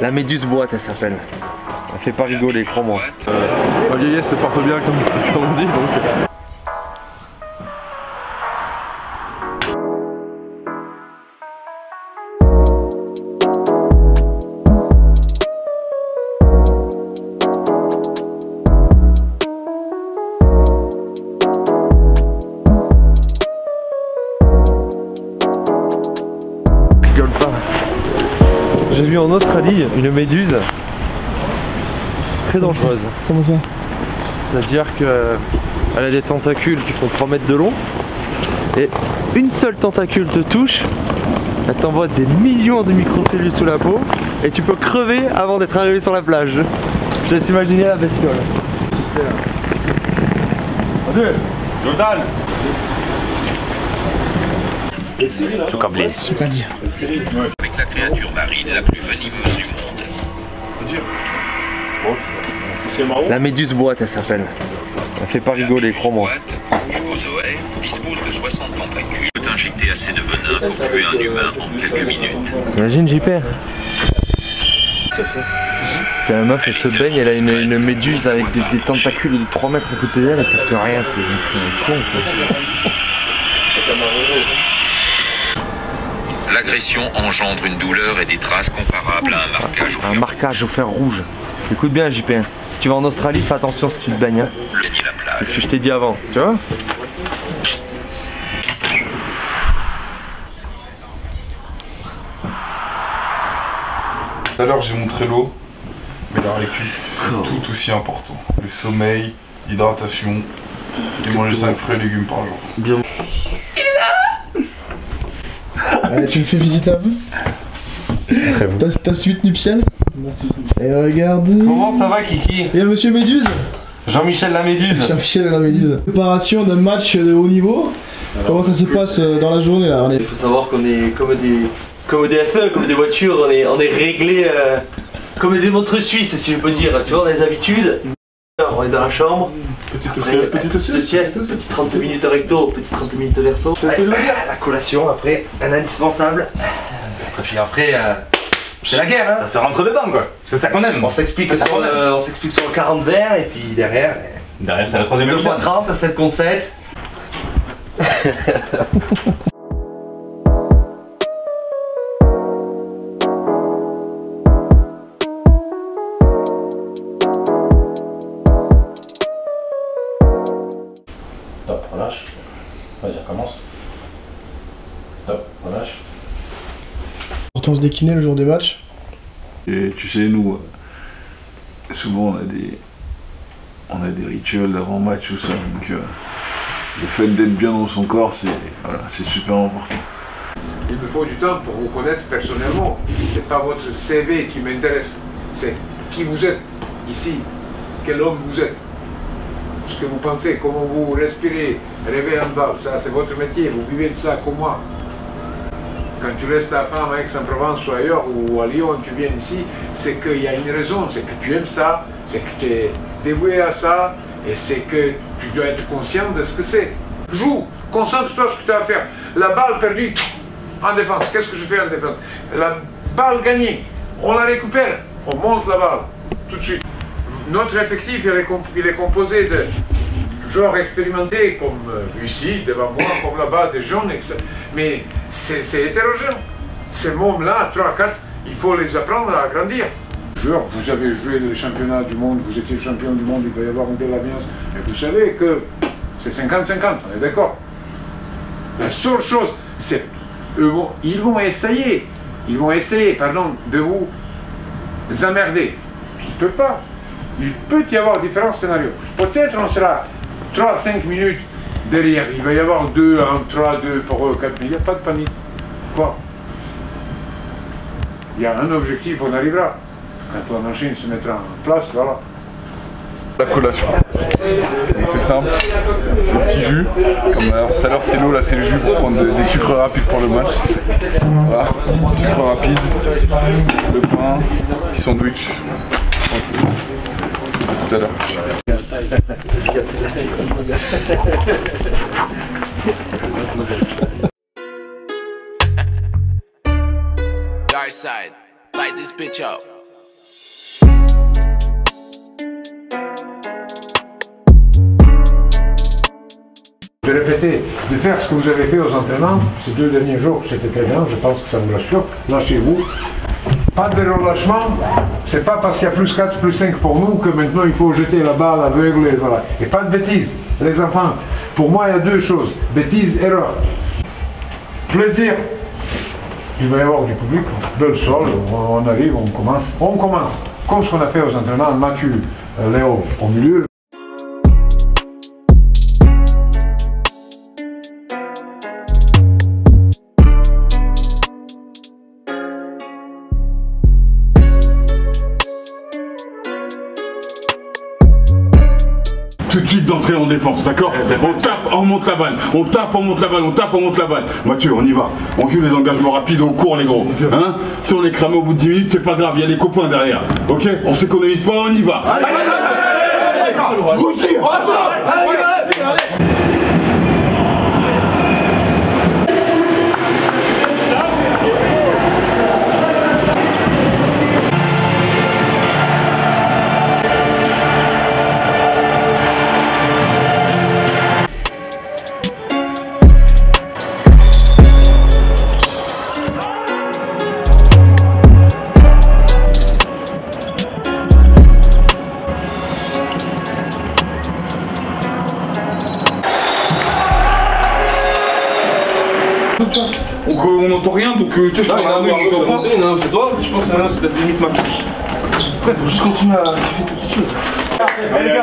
La méduse boîte, elle s'appelle. Elle fait pas rigoler, crois-moi. Yes se porte bien comme on dit donc. J'ai vu en Australie une méduse très dangereuse. Comment ça? C'est-à-dire qu'elle a des tentacules qui font 3 mètres de long et une seule tentacule te touche, elle t'envoie des millions de microcellules sous la peau et tu peux crever avant d'être arrivé sur la plage. Je laisse imaginer la bestiole. Jordan. Avec la créature marine la plus venimeuse du monde. La méduse boîte, elle s'appelle. Elle fait pas rigoler, crois-moi. Hypozoaire dispose de 60 tentacules. Peut injecter assez de venin pour tuer un humain en quelques minutes. Imagine JP. T'as la meuf, elle se baigne, elle a une méduse avec des tentacules de 3 mètres à côté d'elle, elle capte rien, c'est con quoi. L'agression engendre une douleur et des traces comparables à un marquage au fer. Un marquage au fer rouge. Écoute bien JP, si tu vas en Australie, fais attention si tu te baignes. C'est ce que je t'ai dit avant, tu vois. Tout à l'heure j'ai montré l'eau, mais la récup c'est tout aussi important. Le sommeil, l'hydratation et manger 5 fruits et légumes par jour. Bien. Allez, tu me fais visiter un peu? Ta suite nuptiale? Et regarde. Comment ça va Kiki? Et Monsieur Méduse? Jean-Michel la Méduse. Jean-Michel la Méduse. Préparation d'un match de haut niveau. Comment ça se passe dans la journée là? Il faut savoir qu'on est comme des FE, comme des voitures, on est réglé comme des montres suisses si je peux dire. Tu vois, on a des habitudes. On est dans la chambre. Petite sieste, petite 30 minutes recto, petite 30 minutes verso. La collation après, un indispensable. Et puis après, c'est la guerre, hein. Ça se rentre dedans quoi. C'est ça qu'on aime. On s'explique sur le 40 verres et puis derrière. Derrière c'est la troisième 2 x 30, 7 contre 7. Top, relâche. Vas-y, recommence. Top, relâche. Importance des kinés le jour des matchs. Et tu sais, nous, souvent on a des rituels avant match ou ça, donc le fait d'être bien dans son corps, c'est super important. Il me faut du temps pour vous connaître personnellement. C'est pas votre CV qui m'intéresse, c'est qui vous êtes ici, quel homme vous êtes, ce que vous pensez, comment vous respirez, rêvez en bas, ça c'est votre métier, vous vivez de ça comme moi. Quand tu laisses ta femme à Aix-en-Provence ou ailleurs, ou à Lyon, tu viens ici, c'est qu'il y a une raison, c'est que tu aimes ça, c'est que tu es dévoué à ça, et c'est que tu dois être conscient de ce que c'est. Joue, concentre-toi sur ce que tu as à faire. La balle perdue, en défense, qu'est-ce que je fais en défense? La balle gagnée, on la récupère, on monte la balle, tout de suite. Notre effectif, il est composé de joueurs expérimentés, comme ici, devant moi, comme là-bas, des jeunes, mais c'est hétérogène. Ces mômes-là, 3, 4, il faut les apprendre à grandir. Joueurs, vous avez joué le championnat du monde, vous étiez champion du monde, il va y avoir une belle alliance, mais vous savez que c'est 50-50, on est d'accord? La seule chose, c'est ils vont essayer, de vous emmerder. Ils ne peuvent pas. Il peut y avoir différents scénarios. Peut-être on sera 3-5 minutes derrière. Il va y avoir 2, 1, 3, 2 pour eux, 4 minutes. Il n'y a pas de panique. Quoi? Il y a un objectif, on arrivera. Quand la machine se mettra en place, voilà. La collation. Donc c'est simple, le petit jus, comme tout à l'heure c'était l'eau, là c'est le jus pour prendre des sucres rapides pour le match. Voilà, sucre rapide, le pain, petit sandwich. À tout à l'heure. Dark side, light this bitch up. De répéter, de faire ce que vous avez fait aux entraînements, ces 2 derniers jours, c'était très bien, je pense que ça me rassure. Lâchez-vous. Pas de relâchement, c'est pas parce qu'il y a plus 4, plus 5 pour nous que maintenant il faut jeter la balle aveugle et voilà. Et pas de bêtises, les enfants. Pour moi, il y a 2 choses, bêtises, erreur. Plaisir. Il va y avoir du public, bel sol, on arrive, on commence. On commence, comme ce qu'on a fait aux entraînements, Mathieu, Léo au milieu. Tout de suite d'entrer en défense, d'accord? On tape, on monte la balle, on tape, on monte la balle, on tape, on monte la balle. Mathieu, on y va. On joue les engagements rapides, on court les gros. Hein? Si on est cramé au bout de 10 minutes, c'est pas grave, il y a les copains derrière. Ok? On s'économise pas, on y va. Allez, allez, On n'entend rien, donc tu sais, je peux regarder, on n'entend pas. Non, c'est toi, je pense que c'est peut-être limite ma fiche. Après, faut juste continuer à kiffer ces petites choses.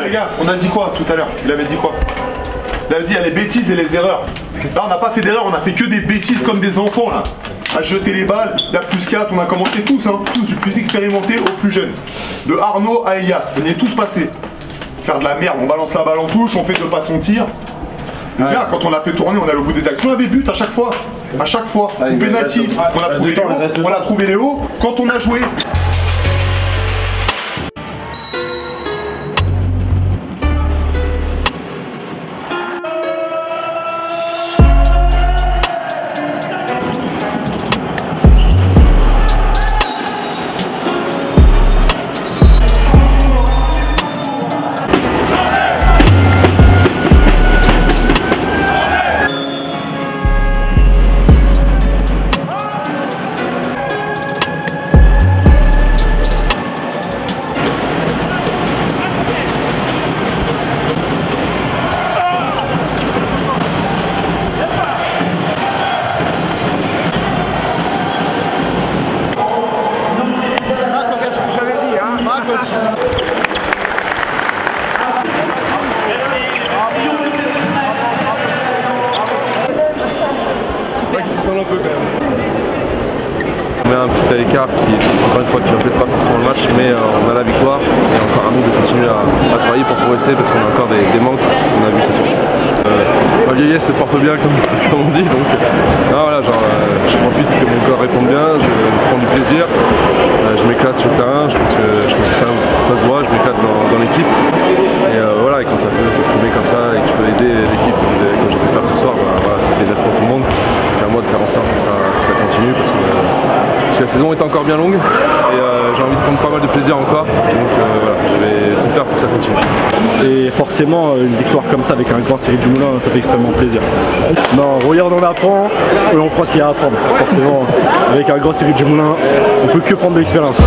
Les gars, on a dit quoi tout à l'heure? Il avait dit quoi? Il avait dit il y a les bêtises et les erreurs. Là, on n'a pas fait d'erreurs, on a fait que des bêtises comme des enfants là. À jeter les balles, la plus 4, on a commencé tous, hein, tous du plus expérimenté au plus jeune. De Arnaud à Elias, venez tous passer. Faire de la merde, on balance la balle en touche, on fait 2 passes, on tire. Les gars, quand on a fait tourner, on allait au bout des actions, on avait but à chaque fois. À chaque fois. Au penalty, on a trouvé Léo. Quand on a joué. On met un petit à l'écart qui, encore une fois, qui ne reflète pas forcément le match, mais on a la victoire et encore à nous de continuer à travailler pour progresser parce qu'on a encore des manques qu'on a vu ce soir. Ma vieillesse se porte bien comme on dit, donc voilà, je profite que mon corps réponde bien, je prends du plaisir, je m'éclate sur le terrain, je pense que ça se voit, je m'éclate dans l'équipe et voilà, et quand ça peut s'exprimer comme ça et que je peux aider l'équipe comme j'ai pu faire ce soir, voilà, c'est bénéfique pour tout le monde. C'est à moi de faire en sorte que ça continue parce que la saison est encore bien longue et j'ai envie de prendre pas mal de plaisir encore, donc voilà, je vais tout faire pour que ça continue. Et forcément, une victoire comme ça avec un grand Cyril Dumoulin, ça fait extrêmement plaisir. Non, regarde, on apprend et on prend ce qu'il y a à apprendre. Forcément, avec un grand Cyril Dumoulin, on peut que prendre de l'expérience.